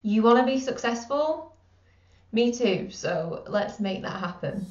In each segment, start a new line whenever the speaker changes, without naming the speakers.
You want to be successful? Me too, so let's make that happen.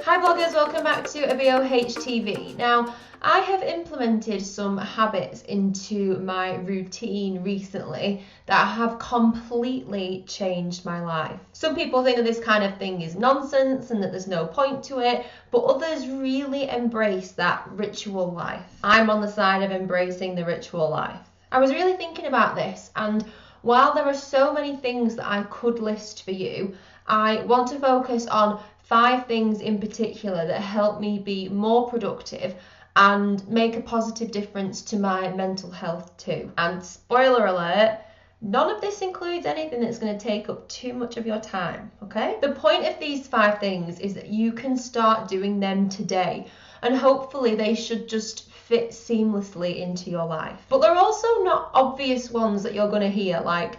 Hi bloggers, welcome back to a BOH TV. Now, I have implemented some habits into my routine recently that have completely changed my life. Some people think that this kind of thing is nonsense and that there's no point to it, but others really embrace that ritual life. I'm on the side of embracing the ritual life. I was really thinking about this, and while there are so many things that I could list for you, I want to focus on 5 things in particular that help me be more productive and make a positive difference to my mental health too. And spoiler alert, none of this includes anything that's going to take up too much of your time, okay? The point of these 5 things is that you can start doing them today, and hopefully they should just fit seamlessly into your life. But there are also not obvious ones that you're going to hear, like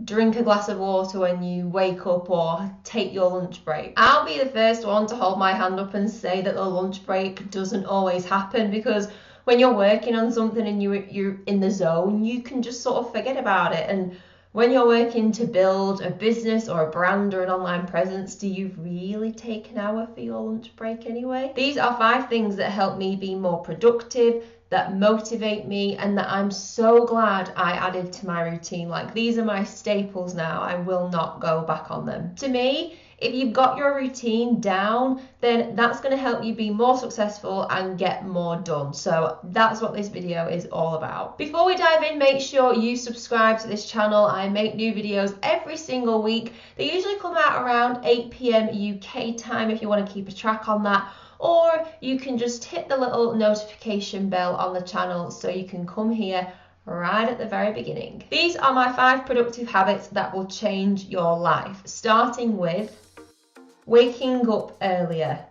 drink a glass of water when you wake up or take your lunch break. I'll be the first one to hold my hand up and say that the lunch break doesn't always happen, because when you're working on something and you're in the zone, you can just sort of forget about it. And when you're working to build a business or a brand or an online presence, do you really take an hour for your lunch break anyway? These are 5 things that help me be more productive, that motivate me, and that I'm so glad I added to my routine. Like, these are my staples now. I will not go back on them. To me, if you've got your routine down, then that's going to help you be more successful and get more done. So that's what this video is all about. Before we dive in, make sure you subscribe to this channel. I make new videos every single week. They usually come out around 8 p.m. UK time if you want to keep a track on that. Or you can just hit the little notification bell on the channel so you can come here right at the very beginning. These are my 5 productive habits that will change your life, starting with waking up earlier.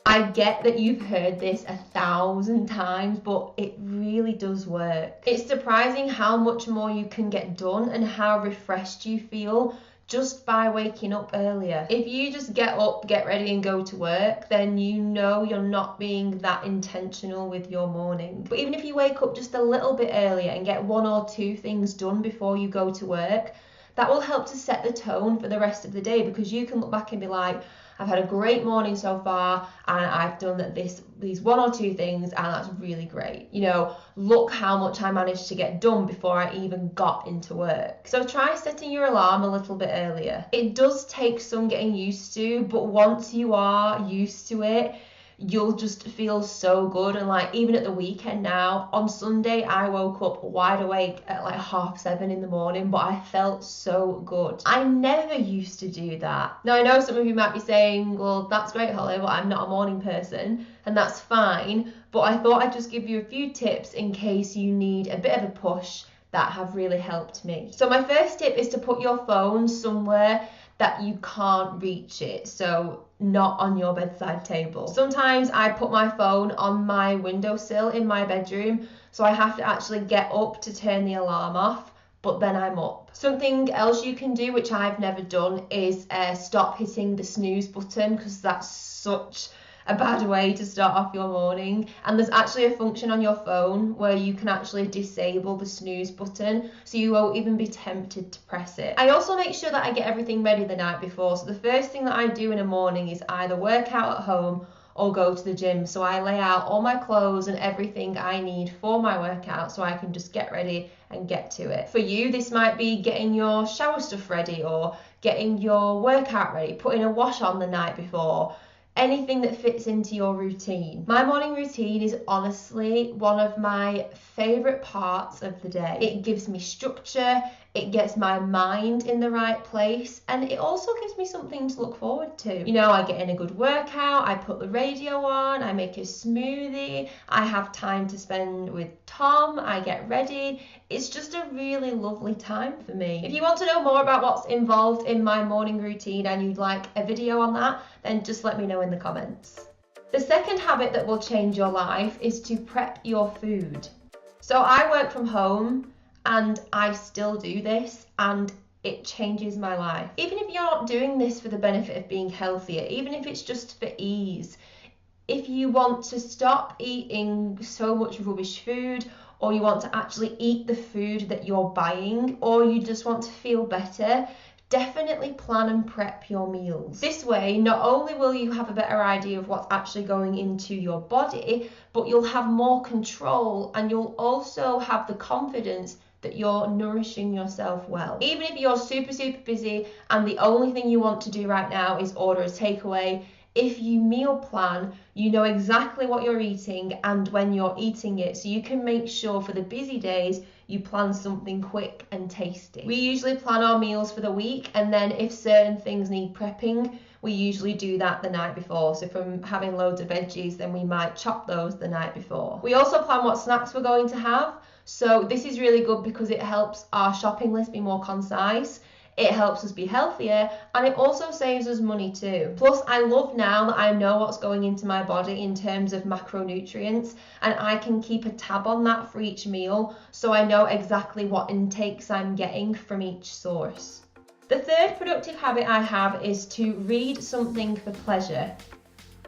I get that you've heard this 1,000 times, but it really does work. It's surprising how much more you can get done and how refreshed you feel just by waking up earlier. If you just get up, get ready and go to work, then you know you're not being that intentional with your morning. But even if you wake up just a little bit earlier and get 1 or 2 things done before you go to work, that will help to set the tone for the rest of the day, because you can look back and be like, I've had a great morning so far and I've done these 1 or 2 things, and that's really great. You know, look how much I managed to get done before I even got into work. So try setting your alarm a little bit earlier. It does take some getting used to, but once you are used to it, you'll just feel so good. And like, even at the weekend now, on Sunday I woke up wide awake at like 7:30 in the morning, but I felt so good. I never used to do that. Now I know some of you might be saying, well, that's great, Holly, but I'm not a morning person, and that's fine, but I thought I'd just give you a few tips in case you need a bit of a push that have really helped me. So my first tip is to put your phone somewhere that you can't reach it, so not on your bedside table. Sometimes I put my phone on my windowsill in my bedroom, so I have to actually get up to turn the alarm off, but then I'm up. Something else you can do, which I've never done, is stop hitting the snooze button, because that's such a bad way to start off your morning. And there's actually a function on your phone where you can actually disable the snooze button, so you won't even be tempted to press it. I also make sure that I get everything ready the night before. So the first thing that I do in a morning is either work out at home or go to the gym. So I lay out all my clothes and everything I need for my workout so I can just get ready and get to it. For you, this might be getting your shower stuff ready or getting your workout ready, putting a wash on the night before, anything that fits into your routine. My morning routine is honestly one of my favourite parts of the day. It gives me structure, it gets my mind in the right place, and it also gives me something to look forward to. You know, I get in a good workout, I put the radio on, I make a smoothie, I have time to spend with Tom, I get ready. It's just a really lovely time for me. If you want to know more about what's involved in my morning routine and you'd like a video on that, then just let me know in the comments. The second habit that will change your life is to prep your food. So I work from home and I still do this, and it changes my life. Even if you're not doing this for the benefit of being healthier, even if it's just for ease, if you want to stop eating so much rubbish food, or you want to actually eat the food that you're buying, or you just want to feel better, definitely plan and prep your meals. This way, not only will you have a better idea of what's actually going into your body, but you'll have more control, and you'll also have the confidence that you're nourishing yourself well. Even if you're super busy and the only thing you want to do right now is order a takeaway, if you meal plan, you know exactly what you're eating and when you're eating it, so you can make sure for the busy days you plan something quick and tasty. We usually plan our meals for the week, and then if certain things need prepping, we usually do that the night before. So if I'm having loads of veggies, then we might chop those the night before. We also plan what snacks we're going to have. So this is really good because it helps our shopping list be more concise. It helps us be healthier, and it also saves us money too. Plus, I love now that I know what's going into my body in terms of macronutrients, and I can keep a tab on that for each meal, so I know exactly what intakes I'm getting from each source. The third productive habit I have is to read something for pleasure.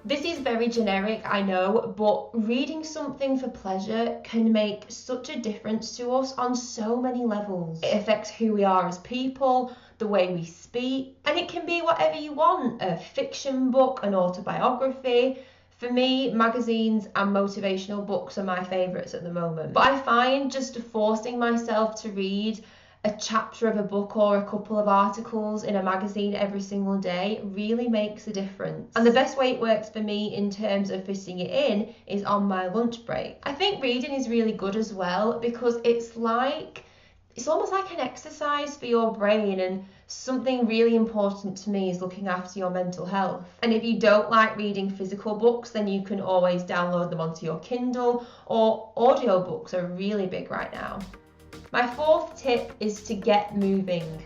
This is very generic, I know, but reading something for pleasure can make such a difference to us on so many levels. It affects who we are as people, the way we speak, and it can be whatever you want, a fiction book, an autobiography. For me, magazines and motivational books are my favourites at the moment. But I find just forcing myself to read a chapter of a book or a couple of articles in a magazine every single day really makes a difference. And the best way it works for me in terms of fitting it in is on my lunch break. I think reading is really good as well because it's almost like an exercise for your brain, and something really important to me is looking after your mental health. And if you don't like reading physical books, then you can always download them onto your Kindle, or audiobooks are really big right now. My fourth tip is to get moving.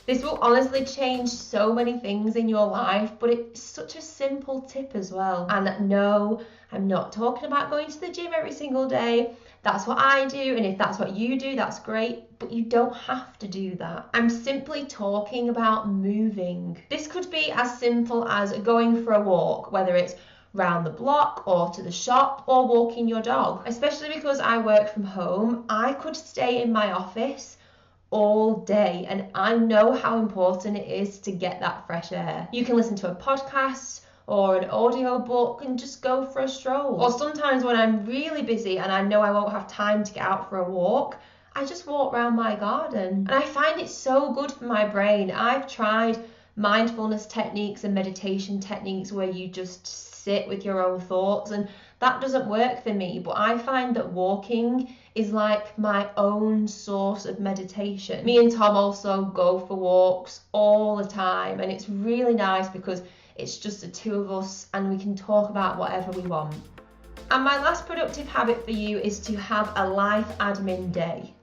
This will honestly change so many things in your life, but it's such a simple tip as well. And no, I'm not talking about going to the gym every single day. That's what I do, and if that's what you do, that's great, but you don't have to do that. I'm simply talking about moving. This could be as simple as going for a walk, whether it's round the block or to the shop or walking your dog. Especially because I work from home, I could stay in my office all day, and I know how important it is to get that fresh air. You can listen to a podcast or an audio book and just go for a stroll. Or sometimes when I'm really busy and I know I won't have time to get out for a walk, I just walk around my garden. And I find it so good for my brain. I've tried mindfulness techniques and meditation techniques where you just sit with your own thoughts, and that doesn't work for me, but I find that walking is like my own source of meditation. Me and Tom also go for walks all the time, and it's really nice because it's just the two of us and we can talk about whatever we want. And my last productive habit for you is to have a life admin day.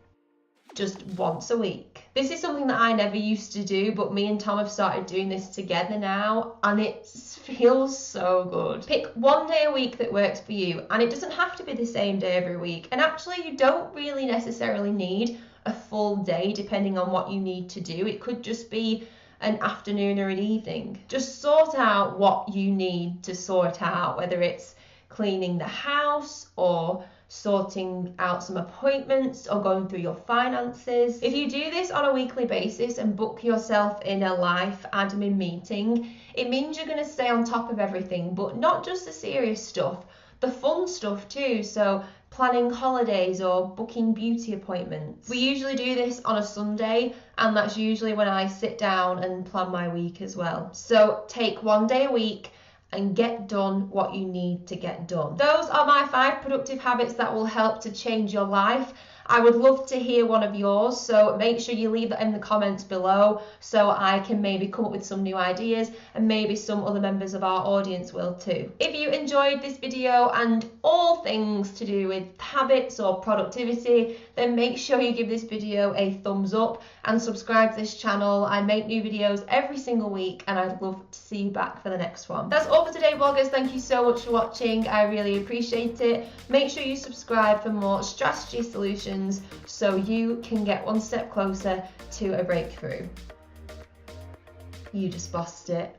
Just once a week. This is something that I never used to do, but me and Tom have started doing this together now, and it feels so good. Pick one day a week that works for you, and it doesn't have to be the same day every week. And actually, you don't really necessarily need a full day depending on what you need to do. It could just be an afternoon or an evening. Just sort out what you need to sort out, whether it's cleaning the house or sorting out some appointments or going through your finances. If you do this on a weekly basis and book yourself in a life admin meeting, it means you're going to stay on top of everything, but not just the serious stuff, the fun stuff too. So planning holidays or booking beauty appointments. We usually do this on a Sunday, and that's usually when I sit down and plan my week as well. So take one day a week and get done what you need to get done. Those are my 5 productive habits that will help to change your life. I would love to hear one of yours, so make sure you leave that in the comments below so I can maybe come up with some new ideas, and maybe some other members of our audience will too. If you enjoyed this video and all things to do with habits or productivity, then make sure you give this video a thumbs up and subscribe to this channel. I make new videos every single week, and I'd love to see you back for the next one. That's all for today, bloggers. Thank you so much for watching. I really appreciate it. Make sure you subscribe for more strategy solutions solutions so you can get one step closer to a breakthrough. You just bossed it.